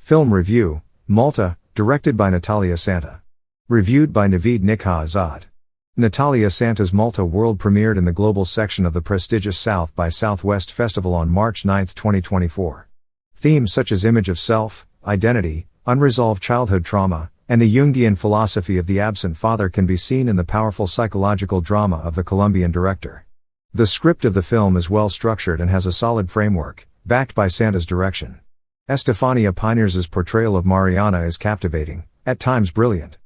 Film review, Malta, directed by Natalia. Reviewed by Navid. Nikkhah Azad. Natalia Santa's Malta world premiered in the global section of the prestigious South by Southwest Festival on March 9, 2024. Themes such as image of self, identity, unresolved childhood trauma, and the Jungian philosophy of the absent father can be seen in the powerful psychological drama of the Colombian director. The script of the film is well structured and has a solid framework, backed by Santa's direction. Estefania Piners's portrayal of Mariana is captivating, at times brilliant.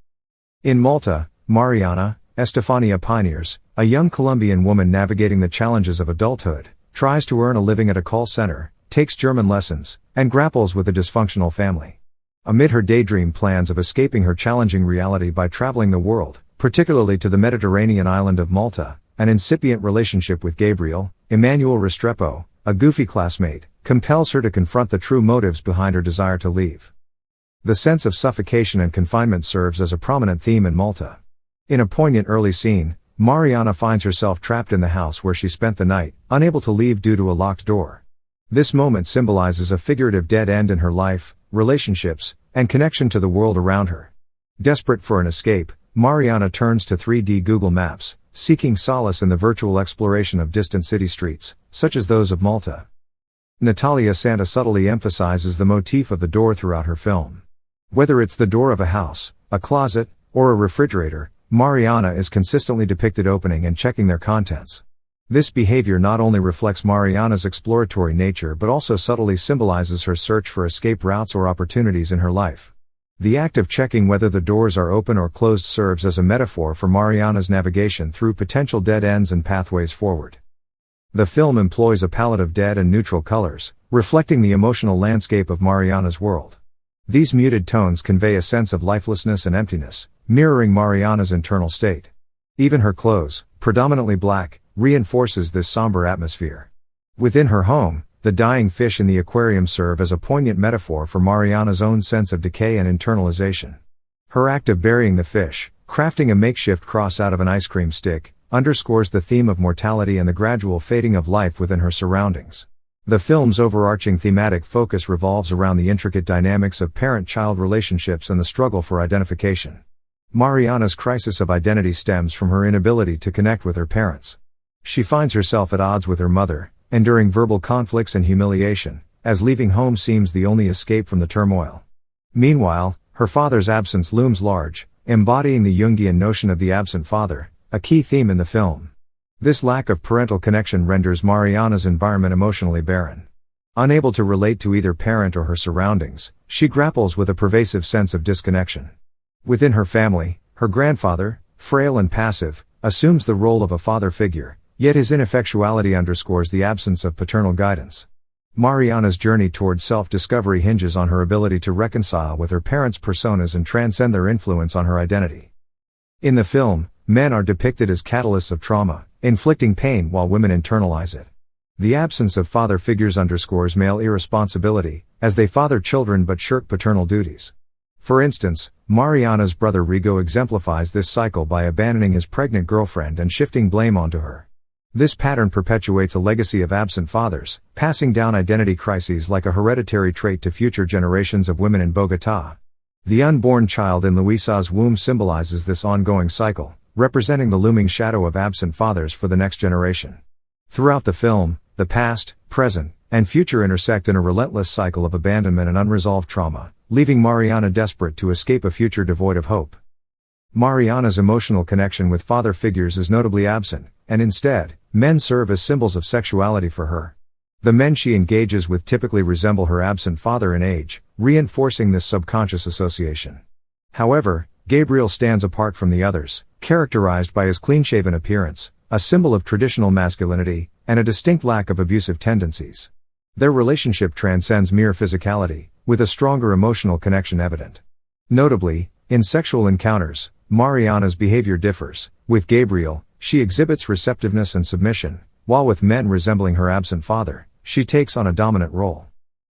In Malta, Mariana, Estefania Piners, a young Colombian woman navigating the challenges of adulthood, tries to earn a living at a call center, takes German lessons, and grapples with a dysfunctional family. Amid her daydream plans of escaping her challenging reality by traveling the world, particularly to the Mediterranean island of Malta, an incipient relationship with Gabriel, Emmanuel Restrepo, a goofy classmate, compels her to confront the true motives behind her desire to leave. The sense of suffocation and confinement serves as a prominent theme in Malta. In a poignant early scene, Mariana finds herself trapped in the house where she spent the night, unable to leave due to a locked door. This moment symbolizes a figurative dead end in her life, relationships, and connection to the world around her. Desperate for an escape, Mariana turns to 3D Google Maps, seeking solace in the virtual exploration of distant city streets, such as those of Malta. Natalia Santa subtly emphasizes the motif of the door throughout her film. Whether it's the door of a house, a closet, or a refrigerator, Mariana is consistently depicted opening and checking their contents. This behavior not only reflects Mariana's exploratory nature but also subtly symbolizes her search for escape routes or opportunities in her life. The act of checking whether the doors are open or closed serves as a metaphor for Mariana's navigation through potential dead ends and pathways forward. The film employs a palette of dead and neutral colors, reflecting the emotional landscape of Mariana's world. These muted tones convey a sense of lifelessness and emptiness, mirroring Mariana's internal state. Even her clothes, predominantly black, reinforces this somber atmosphere. Within her home, the dying fish in the aquarium serve as a poignant metaphor for Mariana's own sense of decay and internalization. Her act of burying the fish, crafting a makeshift cross out of an ice cream stick, underscores the theme of mortality and the gradual fading of life within her surroundings. The film's overarching thematic focus revolves around the intricate dynamics of parent-child relationships and the struggle for identification. Mariana's crisis of identity stems from her inability to connect with her parents. She finds herself at odds with her mother, enduring verbal conflicts and humiliation, as leaving home seems the only escape from the turmoil. Meanwhile, her father's absence looms large, embodying the Jungian notion of the absent father, a key theme in the film. This lack of parental connection renders Mariana's environment emotionally barren. Unable to relate to either parent or her surroundings, she grapples with a pervasive sense of disconnection. Within her family, her grandfather, frail and passive, assumes the role of a father figure, yet his ineffectuality underscores the absence of paternal guidance. Mariana's journey towards self-discovery hinges on her ability to reconcile with her parents' personas and transcend their influence on her identity. In the film, men are depicted as catalysts of trauma, inflicting pain while women internalize it. The absence of father figures underscores male irresponsibility, as they father children but shirk paternal duties. For instance, Mariana's brother Rigo exemplifies this cycle by abandoning his pregnant girlfriend and shifting blame onto her. This pattern perpetuates a legacy of absent fathers, passing down identity crises like a hereditary trait to future generations of women in Bogotá. The unborn child in Luisa's womb symbolizes this ongoing cycle, representing the looming shadow of absent fathers for the next generation. Throughout the film, the past, present, and future intersect in a relentless cycle of abandonment and unresolved trauma, leaving Mariana desperate to escape a future devoid of hope. Mariana's emotional connection with father figures is notably absent, and instead, men serve as symbols of sexuality for her. The men she engages with typically resemble her absent father in age, reinforcing this subconscious association. However, Gabriel stands apart from the others, characterized by his clean-shaven appearance, a symbol of traditional masculinity, and a distinct lack of abusive tendencies. Their relationship transcends mere physicality, with a stronger emotional connection evident. Notably, in sexual encounters, Mariana's behavior differs. With Gabriel, she exhibits receptiveness and submission, while with men resembling her absent father, she takes on a dominant role.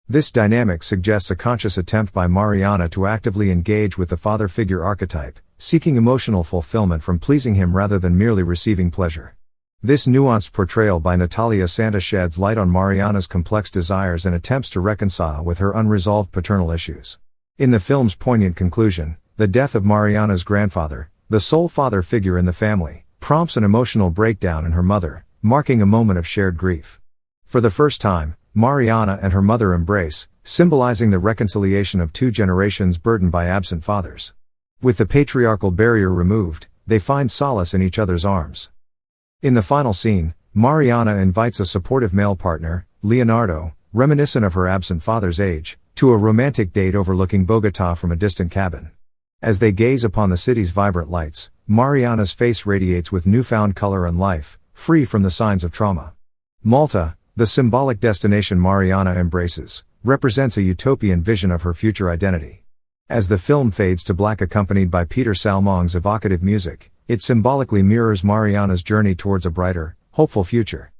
This dynamic suggests a conscious attempt by Mariana to actively engage with the father figure archetype, seeking emotional fulfillment from pleasing him rather than merely receiving pleasure. This nuanced portrayal by Natalia Santa sheds light on Mariana's complex desires and attempts to reconcile with her unresolved paternal issues. In the film's poignant conclusion, the death of Mariana's grandfather, the sole father figure in the family, prompts an emotional breakdown in her mother, marking a moment of shared grief. For the first time, Mariana and her mother embrace, symbolizing the reconciliation of two generations burdened by absent fathers. With the patriarchal barrier removed, they find solace in each other's arms. In the final scene, Mariana invites a supportive male partner, Leonardo, reminiscent of her absent father's age, to a romantic date overlooking Bogotá from a distant cabin. As they gaze upon the city's vibrant lights, Mariana's face radiates with newfound color and life, free from the signs of trauma. Malta, the symbolic destination Mariana embraces, represents a utopian vision of her future identity. As the film fades to black accompanied by Peter Salmong's evocative music, it symbolically mirrors Mariana's journey towards a brighter, hopeful future.